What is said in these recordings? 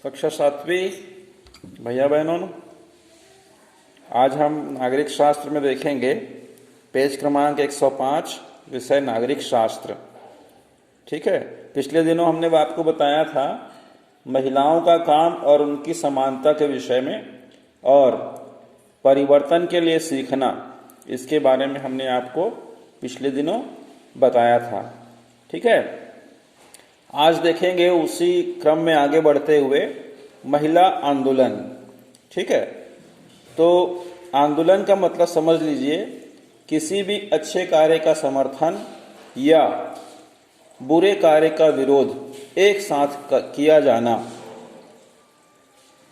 कक्षा 7वीं भैया बहनों, आज हम नागरिक शास्त्र में देखेंगे पेज क्रमांक 105 विषय नागरिक शास्त्र। ठीक है, पिछले दिनों हमने आपको बताया था महिलाओं का काम और उनकी समानता के विषय में और परिवर्तन के लिए सीखना, इसके बारे में हमने आपको पिछले दिनों बताया था। ठीक है, आज देखेंगे उसी क्रम में आगे बढ़ते हुए महिला आंदोलन। ठीक है, तो आंदोलन का मतलब समझ लीजिए किसी भी अच्छे कार्य का समर्थन या बुरे कार्य का विरोध एक साथ किया जाना,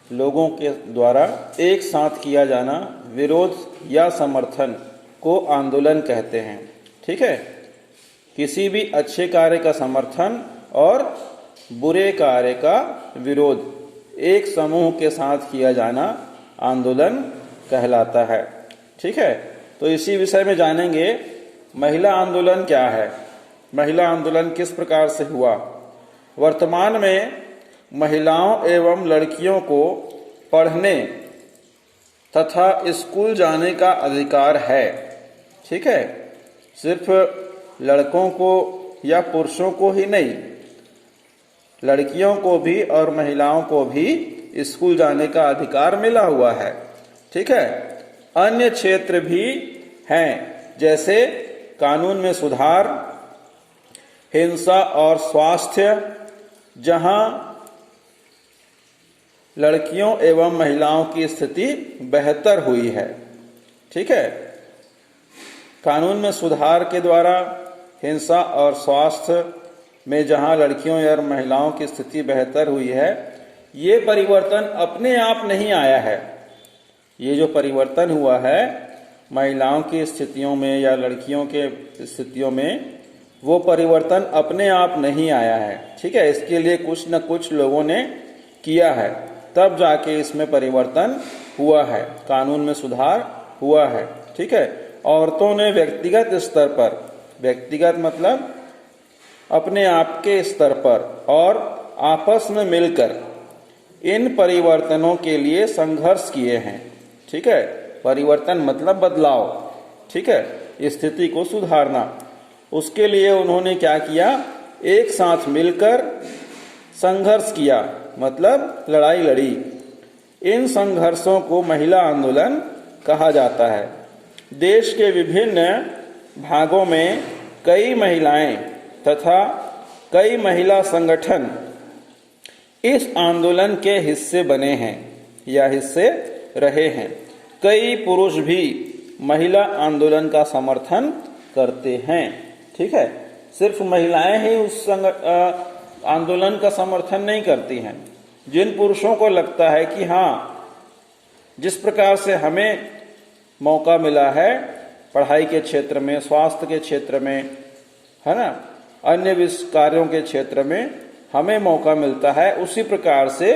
लोगों के द्वारा एक साथ किया जाना, विरोध या समर्थन को आंदोलन कहते हैं। ठीक है, किसी भी अच्छे कार्य का समर्थन और बुरे कार्य का विरोध एक समूह के साथ किया जाना आंदोलन कहलाता है। ठीक है, तो इसी विषय में जानेंगे महिला आंदोलन क्या है, महिला आंदोलन किस प्रकार से हुआ। वर्तमान में महिलाओं एवं लड़कियों को पढ़ने तथा स्कूल जाने का अधिकार है। ठीक है, सिर्फ लड़कों को या पुरुषों को ही नहीं, लड़कियों को भी और महिलाओं को भी स्कूल जाने का अधिकार मिला हुआ है। ठीक है, अन्य क्षेत्र भी हैं, जैसे कानून में सुधार, हिंसा और स्वास्थ्य, जहां लड़कियों एवं महिलाओं की स्थिति बेहतर हुई है। ठीक है, कानून में सुधार के द्वारा हिंसा और स्वास्थ्य में जहां लड़कियों या महिलाओं की स्थिति बेहतर हुई है, ये परिवर्तन अपने आप नहीं आया है। ये जो परिवर्तन हुआ है महिलाओं की स्थितियों में या लड़कियों के स्थितियों में, वो परिवर्तन अपने आप नहीं आया है। ठीक है, इसके लिए कुछ न कुछ लोगों ने किया है, तब जाके इसमें परिवर्तन हुआ है, कानून में सुधार हुआ है। ठीक है, औरतों ने व्यक्तिगत स्तर पर, व्यक्तिगत मतलब अपने आप के स्तर पर और आपस में मिलकर इन परिवर्तनों के लिए संघर्ष किए हैं। ठीक है, परिवर्तन मतलब बदलाव। ठीक है, स्थिति को सुधारना, उसके लिए उन्होंने क्या किया, एक साथ मिलकर संघर्ष किया, मतलब लड़ाई लड़ी। इन संघर्षों को महिला आंदोलन कहा जाता है। देश के विभिन्न भागों में कई महिलाएं तथा कई महिला संगठन इस आंदोलन के हिस्से बने हैं या हिस्से रहे हैं। कई पुरुष भी महिला आंदोलन का समर्थन करते हैं। ठीक है, सिर्फ महिलाएं ही उस आंदोलन का समर्थन नहीं करती हैं। जिन पुरुषों को लगता है कि हाँ, जिस प्रकार से हमें मौका मिला है पढ़ाई के क्षेत्र में, स्वास्थ्य के क्षेत्र में, है ना, अन्य कार्यों के क्षेत्र में हमें मौका मिलता है, उसी प्रकार से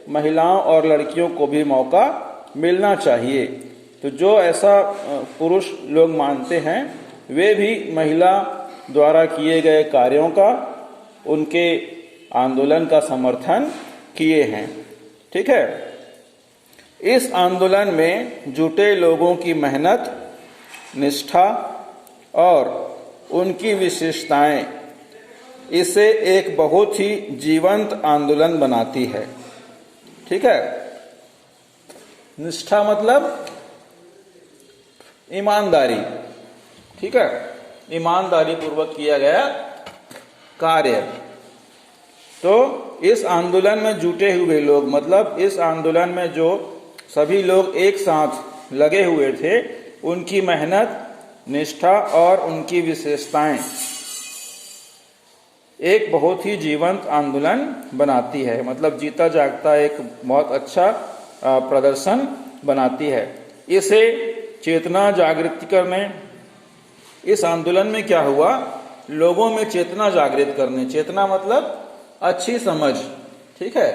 महिलाओं और लड़कियों को भी मौका मिलना चाहिए। तो जो ऐसा पुरुष लोग मानते हैं, वे भी महिला द्वारा किए गए कार्यों का, उनके आंदोलन का समर्थन किए हैं। ठीक है, इस आंदोलन में जुटे लोगों की मेहनत, निष्ठा और उनकी विशेषताएं इसे एक बहुत ही जीवंत आंदोलन बनाती है। ठीक है, निष्ठा मतलब ईमानदारी। ठीक है, ईमानदारी पूर्वक किया गया कार्य। तो इस आंदोलन में जुटे हुए लोग, मतलब इस आंदोलन में जो सभी लोग एक साथ लगे हुए थे, उनकी मेहनत, निष्ठा और उनकी विशेषताएं एक बहुत ही जीवंत आंदोलन बनाती है, मतलब जीता जागता एक बहुत अच्छा प्रदर्शन बनाती है। इसे चेतना जागृत करने, इस आंदोलन में क्या हुआ, लोगों में चेतना जागृत करने, चेतना मतलब अच्छी समझ। ठीक है,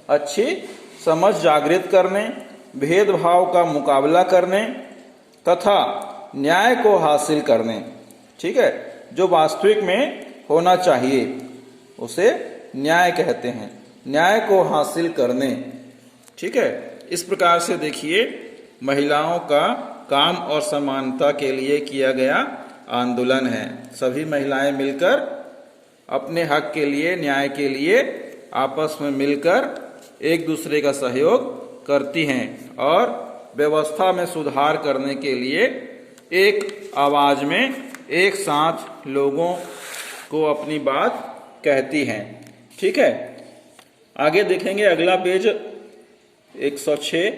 अच्छी समझ जागृत करने, भेदभाव का मुकाबला करने तथा न्याय को हासिल करने। ठीक है, जो वास्तविक में होना चाहिए उसे न्याय कहते हैं। न्याय को हासिल करने। ठीक है, इस प्रकार से देखिए महिलाओं का काम और समानता के लिए किया गया आंदोलन है। सभी महिलाएं मिलकर अपने हक के लिए, न्याय के लिए आपस में मिलकर एक दूसरे का सहयोग करती हैं और व्यवस्था में सुधार करने के लिए एक आवाज में एक साथ लोगों को अपनी बात कहती हैं। ठीक है, आगे देखेंगे अगला पेज 106।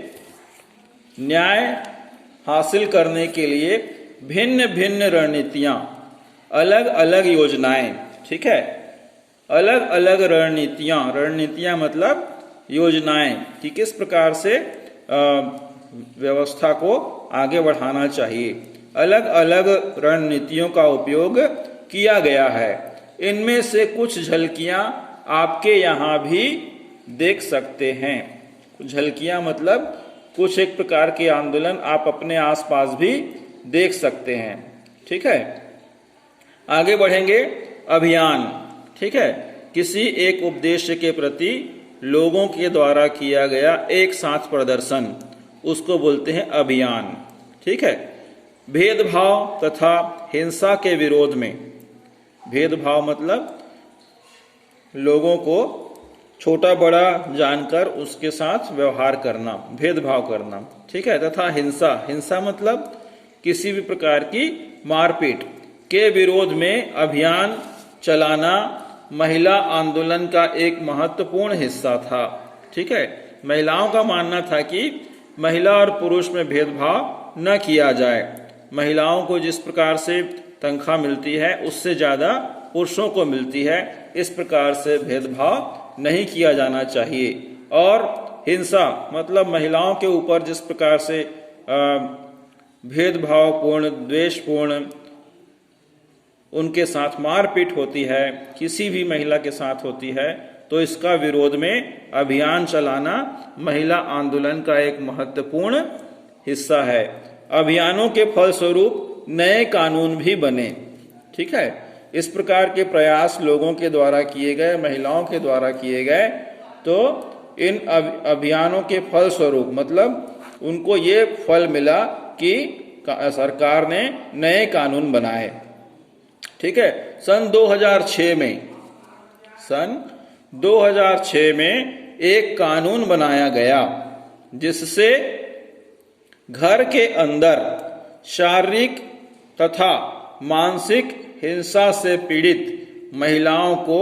न्याय हासिल करने के लिए भिन्न भिन्न रणनीतियां, अलग अलग योजनाएं। ठीक है, अलग अलग रणनीतियां मतलब योजनाएं कि किस प्रकार से व्यवस्था को आगे बढ़ाना चाहिए। अलग अलग रणनीतियों का उपयोग किया गया है। इनमें से कुछ झलकियां आपके यहाँ भी देख सकते हैं। कुछ झलकियां मतलब कुछ एक प्रकार के आंदोलन आप अपने आसपास भी देख सकते हैं। ठीक है, आगे बढ़ेंगे। अभियान। ठीक है, किसी एक उद्देश्य के प्रति लोगों के द्वारा किया गया एक साथ प्रदर्शन, उसको बोलते हैं अभियान। ठीक है, भेदभाव तथा हिंसा के विरोध में। भेदभाव मतलब लोगों को छोटा बड़ा जानकर उसके साथ व्यवहार करना, भेदभाव करना। ठीक है, तथा हिंसा मतलब किसी भी प्रकार की मारपीट के विरोध में अभियान चलाना महिला आंदोलन का एक महत्वपूर्ण हिस्सा था। ठीक है, महिलाओं का मानना था कि महिला और पुरुष में भेदभाव न किया जाए। महिलाओं को जिस प्रकार से तनख्वाह मिलती है उससे ज्यादा पुरुषों को मिलती है, इस प्रकार से भेदभाव नहीं किया जाना चाहिए। और हिंसा मतलब महिलाओं के ऊपर जिस प्रकार से भेदभावपूर्ण, द्वेषपूर्ण उनके साथ मारपीट होती है, किसी भी महिला के साथ होती है, तो इसका विरोध में अभियान चलाना महिला आंदोलन का एक महत्वपूर्ण हिस्सा है। अभियानों के फलस्वरूप नए कानून भी बने। ठीक है, इस प्रकार के प्रयास लोगों के द्वारा किए गए, महिलाओं के द्वारा किए गए, तो इन अभियानों के फलस्वरूप मतलब उनको ये फल मिला कि सरकार ने नए कानून बनाए। ठीक है, सन 2006 में एक कानून बनाया गया जिससे घर के अंदर शारीरिक तथा मानसिक हिंसा से पीड़ित महिलाओं को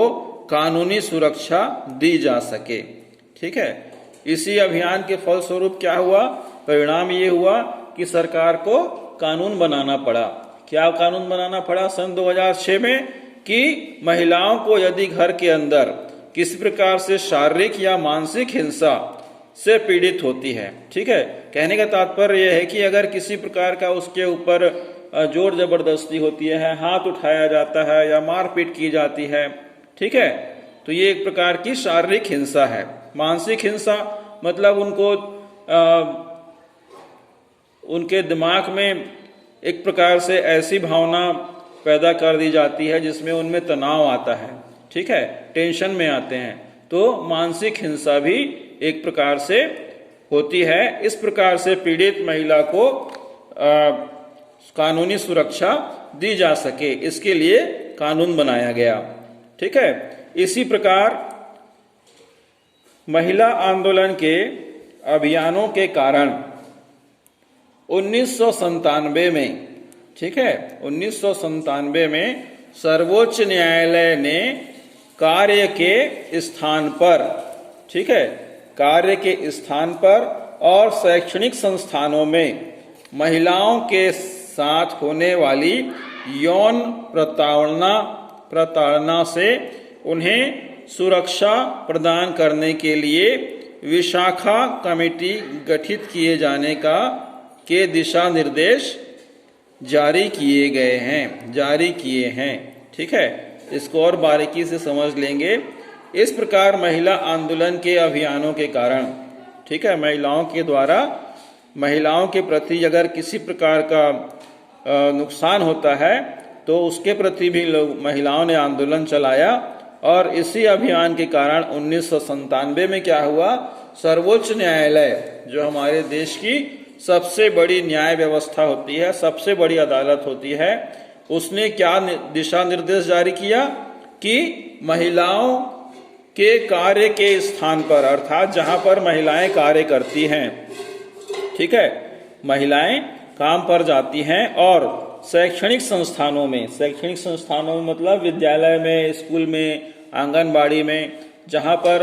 कानूनी सुरक्षा दी जा सके। ठीक है, इसी अभियान के फलस्वरूप क्या हुआ, परिणाम ये हुआ कि सरकार को कानून बनाना पड़ा। क्या कानून बनाना पड़ा सन 2006 में कि महिलाओं को यदि घर के अंदर किसी प्रकार से शारीरिक या मानसिक हिंसा से पीड़ित होती है। ठीक है, कहने का तात्पर्य यह है कि अगर किसी प्रकार का उसके ऊपर जोर जबरदस्ती होती है, हाथ उठाया जाता है या मारपीट की जाती है, ठीक है, तो ये एक प्रकार की शारीरिक हिंसा है। मानसिक हिंसा मतलब उनके दिमाग में एक प्रकार से ऐसी भावना पैदा कर दी जाती है जिसमें उनमें तनाव आता है। ठीक है, टेंशन में आते हैं, तो मानसिक हिंसा भी एक प्रकार से होती है। इस प्रकार से पीड़ित महिला को कानूनी सुरक्षा दी जा सके, इसके लिए कानून बनाया गया। ठीक है, इसी प्रकार महिला आंदोलन के अभियानों के कारण 1997 में, ठीक है, 1997 में सर्वोच्च न्यायालय ने कार्य के स्थान पर, ठीक है, कार्य के स्थान पर और शैक्षणिक संस्थानों में महिलाओं के साथ होने वाली यौन प्रताड़ना से उन्हें सुरक्षा प्रदान करने के लिए विशाखा कमेटी गठित किए जाने के दिशा निर्देश जारी किए हैं। ठीक है, इसको और बारीकी से समझ लेंगे। इस प्रकार महिला आंदोलन के अभियानों के कारण, ठीक है, महिलाओं के द्वारा महिलाओं के प्रति अगर किसी प्रकार का नुकसान होता है तो उसके प्रति भी महिलाओं ने आंदोलन चलाया और इसी अभियान के कारण 1997 में क्या हुआ, सर्वोच्च न्यायालय जो हमारे देश की सबसे बड़ी न्याय व्यवस्था होती है, सबसे बड़ी अदालत होती है, उसने क्या दिशा निर्देश जारी किया कि महिलाओं के कार्य के स्थान पर, अर्थात जहां पर महिलाएं कार्य करती हैं, ठीक है, महिलाएं काम पर जाती हैं और शैक्षणिक संस्थानों में मतलब विद्यालय में, स्कूल में, आंगनबाड़ी में, जहां पर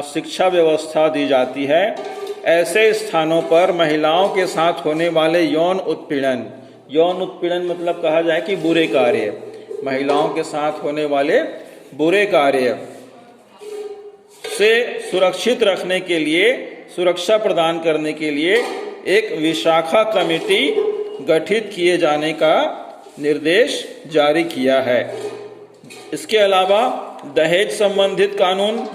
शिक्षा व्यवस्था दी जाती है, ऐसे स्थानों पर महिलाओं के साथ होने वाले यौन उत्पीड़न मतलब कहा जाए कि बुरे कार्य, महिलाओं के साथ होने वाले बुरे कार्य से सुरक्षित रखने के लिए, सुरक्षा प्रदान करने के लिए एक विशाखा कमेटी गठित किए जाने का निर्देश जारी किया है। इसके अलावा दहेज संबंधित कानून,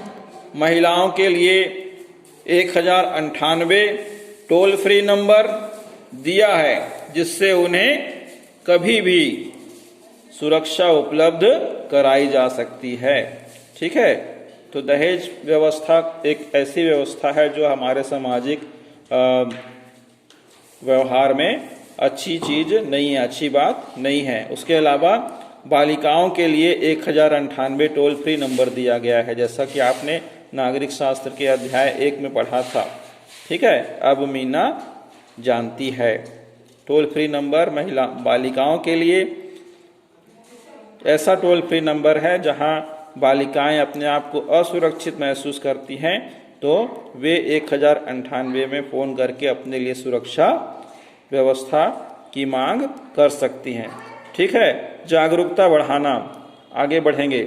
महिलाओं के लिए 1098 टोल फ्री नंबर दिया है जिससे उन्हें कभी भी सुरक्षा उपलब्ध कराई जा सकती है। ठीक है, तो दहेज व्यवस्था एक ऐसी व्यवस्था है जो हमारे सामाजिक व्यवहार में अच्छी चीज नहीं है, अच्छी बात नहीं है। उसके अलावा बालिकाओं के लिए 1098 टोल फ्री नंबर दिया गया है, जैसा कि आपने नागरिक शास्त्र के अध्याय 1 में पढ़ा था। ठीक है, अब मीना जानती है। टोल फ्री नंबर बालिकाओं के लिए ऐसा टोल फ्री नंबर है जहां बालिकाएं अपने आप को असुरक्षित महसूस करती हैं तो वे 1098 में फोन करके अपने लिए सुरक्षा व्यवस्था की मांग कर सकती हैं। ठीक है, जागरूकता बढ़ाना, आगे बढ़ेंगे।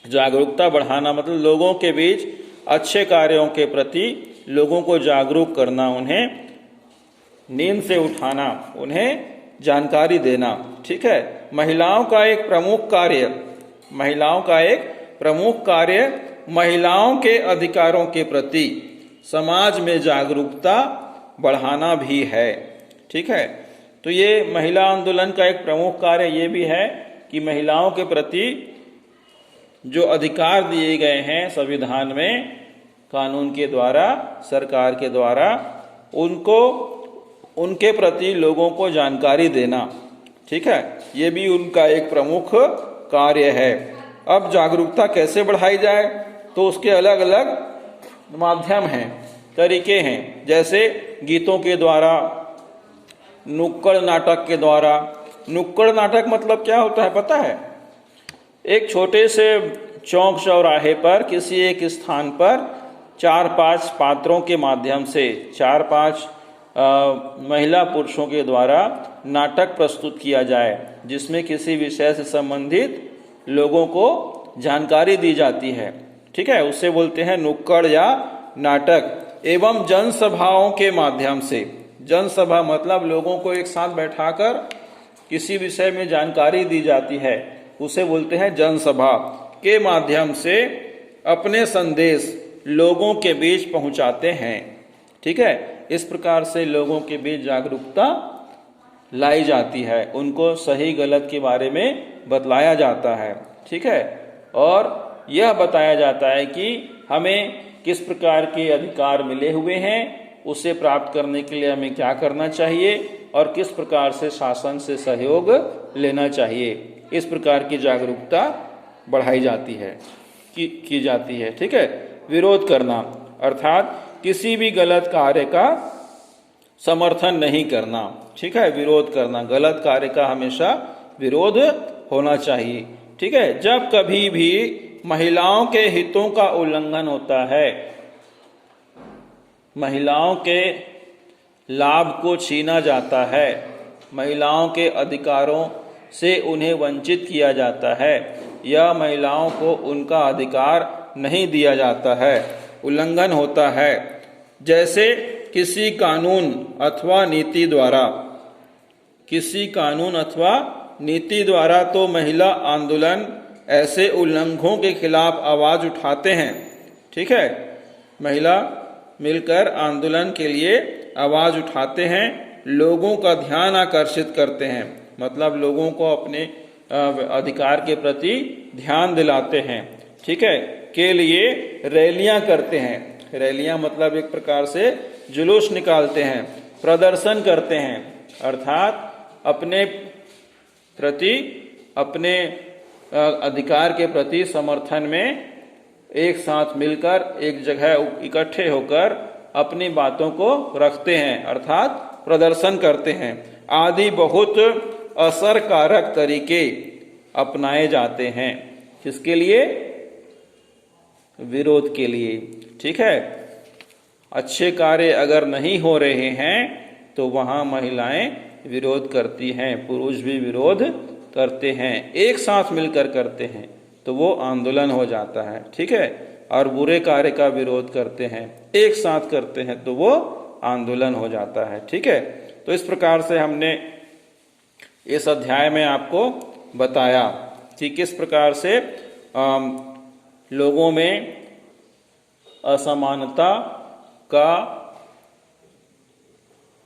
जागरूकता बढ़ाना मतलब लोगों के बीच अच्छे कार्यों के प्रति लोगों को जागरूक करना, उन्हें नींद से उठाना, उन्हें जानकारी देना। ठीक है, महिलाओं का एक प्रमुख कार्य महिलाओं के अधिकारों के प्रति समाज में जागरूकता बढ़ाना भी है। ठीक है, तो ये महिला आंदोलन का एक प्रमुख कार्य ये भी है कि महिलाओं के प्रति जो अधिकार दिए गए हैं संविधान में, कानून के द्वारा, सरकार के द्वारा, उनके प्रति लोगों को जानकारी देना। ठीक है, ये भी उनका एक प्रमुख कार्य है। अब जागरूकता कैसे बढ़ाई जाए, तो उसके अलग अलग माध्यम हैं, तरीके हैं, जैसे गीतों के द्वारा, नुक्कड़ नाटक के द्वारा। नुक्कड़ नाटक मतलब क्या होता है पता है? एक छोटे से चौक चौराहे पर किसी एक स्थान पर 4-5 पात्रों के माध्यम से 4-5 महिला पुरुषों के द्वारा नाटक प्रस्तुत किया जाए, जिसमें किसी विषय से संबंधित लोगों को जानकारी दी जाती है। ठीक है, उसे बोलते हैं नुक्कड़ या नाटक। एवं जनसभाओं के माध्यम से, जनसभा मतलब लोगों को एक साथ बैठाकर किसी विषय में जानकारी दी जाती है, उसे बोलते हैं जनसभा, के माध्यम से अपने संदेश लोगों के बीच पहुंचाते हैं। ठीक है, इस प्रकार से लोगों के बीच जागरूकता लाई जाती है, उनको सही गलत के बारे में बतलाया जाता है। ठीक है, और यह बताया जाता है कि हमें किस प्रकार के अधिकार मिले हुए हैं, उसे प्राप्त करने के लिए हमें क्या करना चाहिए और किस प्रकार से शासन से सहयोग लेना चाहिए। इस प्रकार की जागरूकता बढ़ाई जाती है, की जाती है। ठीक है, विरोध करना अर्थात किसी भी गलत कार्य का समर्थन नहीं करना। ठीक है, विरोध करना, गलत कार्य का हमेशा विरोध होना चाहिए। ठीक है, जब कभी भी महिलाओं के हितों का उल्लंघन होता है, महिलाओं के लाभ को छीना जाता है, महिलाओं के अधिकारों से उन्हें वंचित किया जाता है या महिलाओं को उनका अधिकार नहीं दिया जाता है, उल्लंघन होता है, जैसे किसी कानून अथवा नीति द्वारा, तो महिला आंदोलन ऐसे उल्लंघनों के खिलाफ आवाज उठाते हैं। ठीक है, महिला मिलकर आंदोलन के लिए आवाज उठाते हैं, लोगों का ध्यान आकर्षित करते हैं, मतलब लोगों को अपने अधिकार के प्रति ध्यान दिलाते हैं। ठीक है, के लिए रैलियां करते हैं। रैलियां मतलब एक प्रकार से जुलूस निकालते हैं, प्रदर्शन करते हैं, अर्थात अपने प्रति, अपने अधिकार के प्रति समर्थन में एक साथ मिलकर एक जगह इकट्ठे होकर अपनी बातों को रखते हैं, अर्थात प्रदर्शन करते हैं। आदि बहुत असरकारक तरीके अपनाए जाते हैं। किसके लिए? विरोध के लिए। ठीक है, अच्छे कार्य अगर नहीं हो रहे हैं तो वहां महिलाएं विरोध करती हैं, पुरुष भी विरोध करते हैं, एक साथ मिलकर करते हैं तो वो आंदोलन हो जाता है। ठीक है, और बुरे कार्य का विरोध करते हैं, एक साथ करते हैं तो वो आंदोलन हो जाता है। ठीक है, तो इस प्रकार से हमने इस अध्याय में आपको बताया कि किस प्रकार से लोगों में असमानता का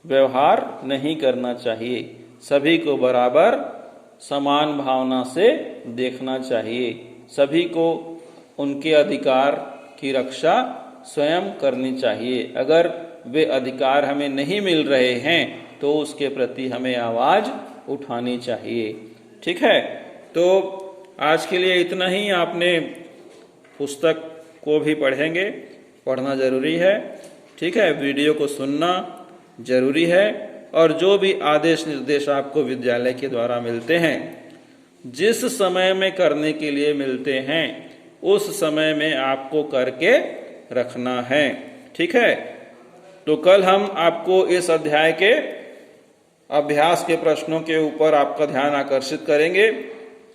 व्यवहार नहीं करना चाहिए, सभी को बराबर समान भावना से देखना चाहिए, सभी को उनके अधिकार की रक्षा स्वयं करनी चाहिए। अगर वे अधिकार हमें नहीं मिल रहे हैं तो उसके प्रति हमें आवाज उठानी चाहिए। ठीक है, तो आज के लिए इतना ही। आपने पुस्तक को भी पढ़ेंगे, पढ़ना जरूरी है। ठीक है, वीडियो को सुनना जरूरी है, और जो भी आदेश निर्देश आपको विद्यालय के द्वारा मिलते हैं, जिस समय में करने के लिए मिलते हैं उस समय में आपको करके रखना है। ठीक है, तो कल हम आपको इस अध्याय के अभ्यास के प्रश्नों के ऊपर आपका ध्यान आकर्षित करेंगे।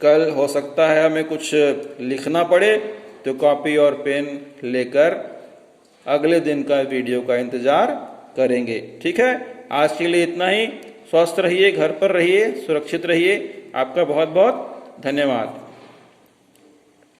कल हो सकता है हमें कुछ लिखना पड़े, तो कॉपी और पेन लेकर अगले दिन का वीडियो का इंतजार करेंगे। ठीक है, आज के लिए इतना ही। स्वस्थ रहिए, घर पर रहिए, सुरक्षित रहिए। आपका बहुत बहुत धन्यवाद।